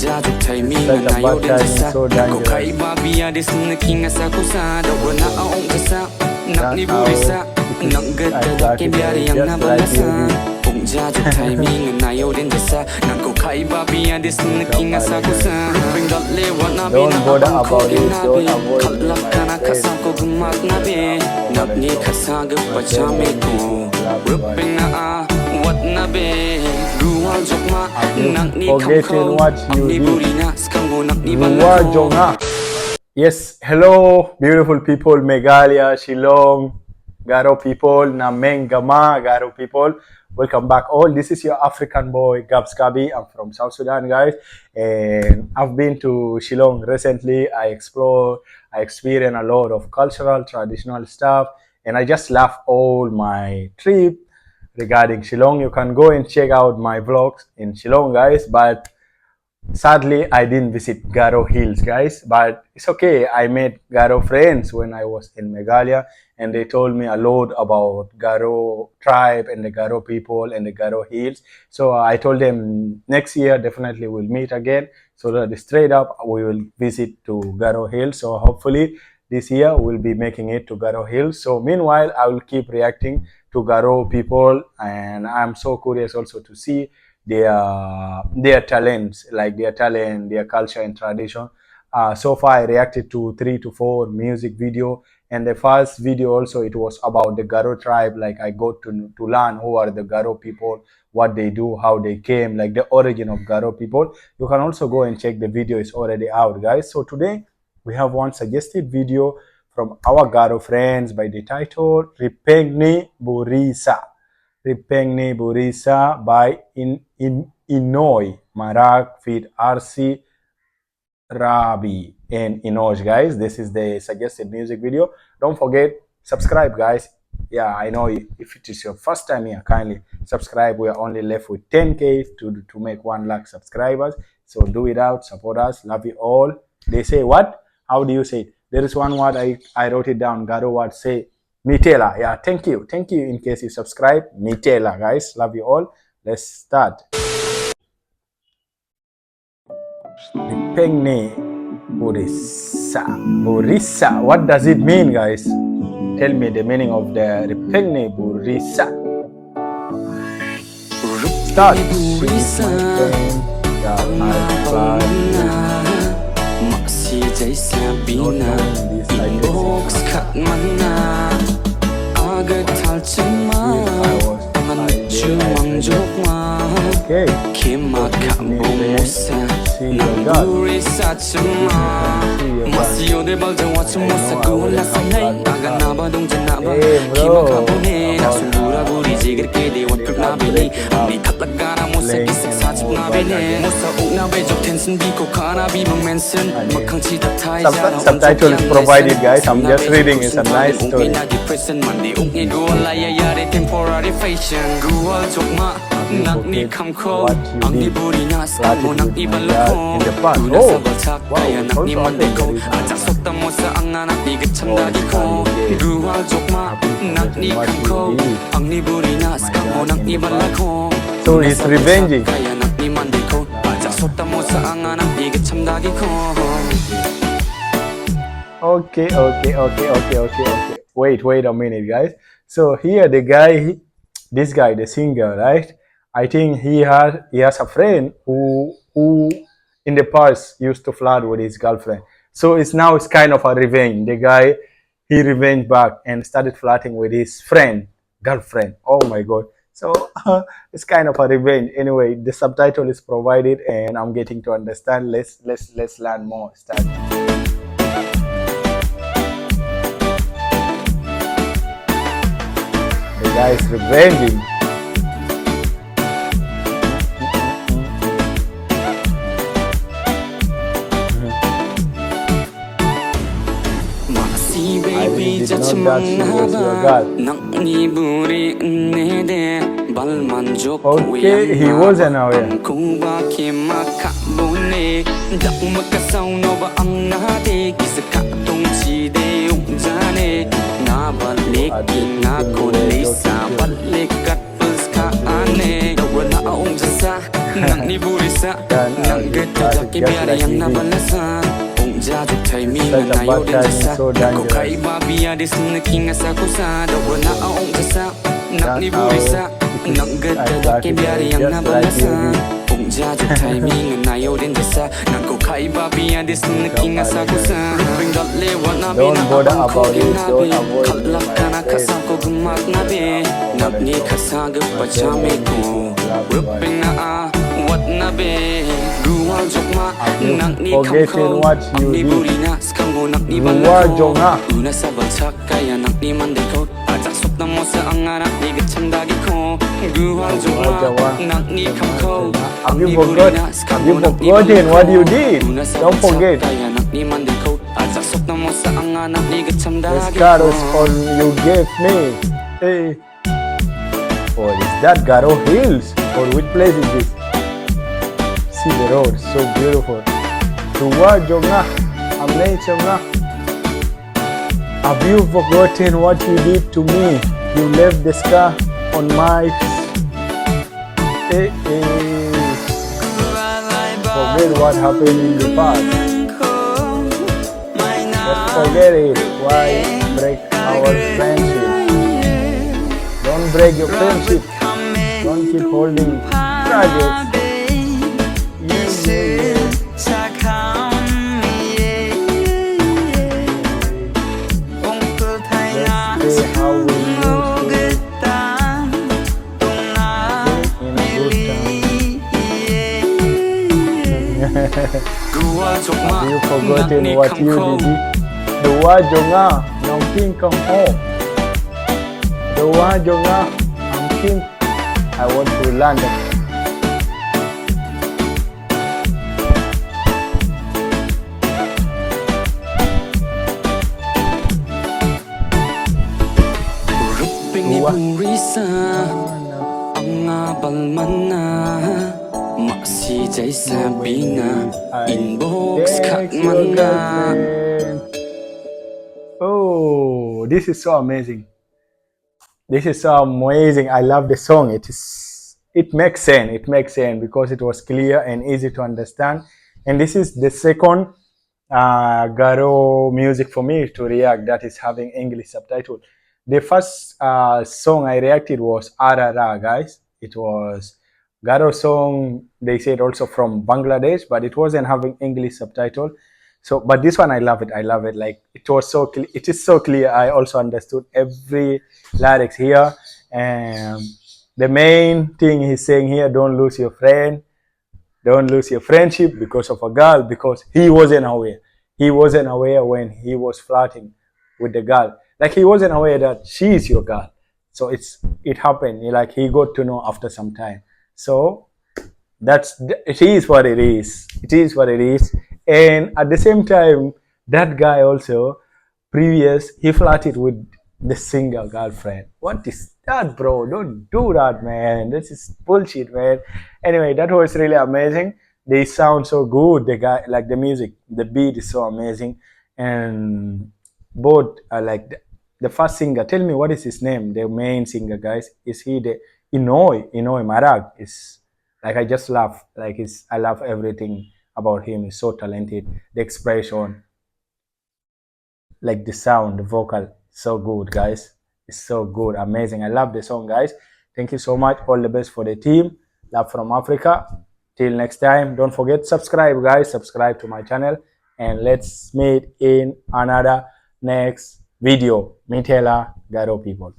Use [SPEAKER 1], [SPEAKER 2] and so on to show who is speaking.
[SPEAKER 1] Such a bad guy is so dangerous. Don't bother about it, don't avoid forgetting what you did. Yes, hello beautiful people, Meghalaya, Shillong, Garo people, Nameng Gama, Garo people. Welcome back all. This is your African boy Gabs. I'm from South Sudan, guys, and I've been to Shillong recently. I experienced a lot of cultural, traditional stuff, and I just love all my trip regarding Shillong. You can go and check out my vlogs in Shillong, guys, but sadly I didn't visit Garo Hills, guys, but it's okay. I met Garo friends when I was in Meghalaya, and they told me a lot about Garo tribe and the Garo people and the Garo Hills. So I told them next year definitely we'll meet again, so that straight up we will visit to Garo Hills. So hopefully this year we'll be making it to Garo Hills. So meanwhile I will keep reacting to Garo people, and I'm so curious also to see their talents, like their talent, their culture and tradition. So far I reacted to 3 to 4 music video, and the first video also it was about the Garo tribe. Like I got to learn who are the Garo people, what they do, how they came, like the origin of Garo people. You can also go and check the video, is already out, guys. So today we have one suggested video from our Garo friends by the title Ripengni Burisa. Ripengni Burisa by Ennio Marak feat. RC Rabie and Enosh, guys. This is the suggested music video. Don't forget, subscribe, guys. Yeah, I know if it is your first time here, kindly subscribe. We are only left with 10k to make 1 lakh subscribers. So do it out, support us. Love you all. They say what? How do you say it? There is one word I wrote it down. Garo word, say Mitela. Yeah, thank you in case you subscribe. Mitela, guys. Love you all. Let's start. Ripengni Burisa. Burisa, what does it mean, guys? Tell me the meaning of the Ripengni Burisa. Start. Okay. Subtitle is provided, guys. I'm just reading. It's a nice story. In the past. Oh, so he's revenging. Okay. Wait a minute, guys. So here this guy, the singer, right? I think he has a friend who in the past used to flirt with his girlfriend. So it's kind of a revenge. The guy, he revenged back and started flirting with his girlfriend. Oh my God. So it's kind of a revenge. Anyway, the subtitle is provided and I'm getting to understand. Let's learn more. Start. The guy is revenging. I really did not that serious, your God. Okay, he wasn't aware.
[SPEAKER 2] Nangni burisa Nanggeto jaki biara yang nabalasa Jajuk thai mi nga na yo din jasa Nako kai babia dis naking asa kusa Dawa na aong jasa Nakni burisa Nanggeto jaki biara yang nabalasa Jajuk thai mi nga na yo din jasa Nako kai babia dis naking asa kusa Ripengni lewat nabi na abang ko ginabi Kalak ka na kasako gumak nabi Nakni kasagap pachame ko Ripengni na what nabi Ruwal jokma Nakni kamko Akni burina Skamgo nakni balako Una sa balsak Kaya nakni mandiko Ajak sok na mo sa anganak Ni gachandagi ko Ruwal jokma Nakni kamko Akni burina Skamgo nakni balako
[SPEAKER 1] what you did.
[SPEAKER 2] Una sa
[SPEAKER 1] Don't
[SPEAKER 2] balsak
[SPEAKER 1] forget.
[SPEAKER 2] Kaya nakni mandiko Ajak sok na mo sa anganak Ni gachandagi ko
[SPEAKER 1] Garo's on you gave me. Hey. Oh, is that Garo Hills? Or which place is this? See the road, so beautiful. Tuwa jonga, amazing nga. Have you forgotten what you did to me? You left the scar on my. Forget what happened in the past. Just forget it. Why break our friendship? Don't break your friendship. Don't keep holding grudges. Have you forgotten what you did? Dua jonga, nong king kong ho. Dua jonga, I'm king. I want to London.
[SPEAKER 2] Ripengni Burisa Ang abal man na Maksi jay sabi na Inbox kat man na.
[SPEAKER 1] Oh, this is so amazing. This is so amazing. I love the song. It makes sense. It makes sense because it was clear and easy to understand. And this is the second Garo music for me to react that is having English subtitle. The first song I reacted was Arara, guys. It was Garo song, they said also from Bangladesh, but it wasn't having English subtitle. So, but this one I love it. I love it. Like it was so it is so clear. I also understood every lyrics here. And the main thing he's saying here: don't lose your friend, don't lose your friendship because of a girl. Because he wasn't aware. He wasn't aware when he was flirting with the girl. Like he wasn't aware that she is your girl. So it happened. Like he got to know after some time. So it is what it is. It is what it is. And at the same time, that guy also he flirted with the single girlfriend. What is that, bro? Don't do that, man. This is bullshit, man. Anyway, that was really amazing. They sound so good. The guy, like the music, the beat is so amazing, and both are like the first singer. Tell me what is his name? The main singer, guys. Is he the Ennio Marak? Is like I just love I love everything about him. He's so talented. The expression, like the sound, the vocal, so good, guys. It's so good, amazing. I love the song, guys. Thank you so much. All the best for the team. Love from Africa. Till next time, don't forget subscribe, guys. Subscribe to my channel, and let's meet in another next video. Mitela Garo people.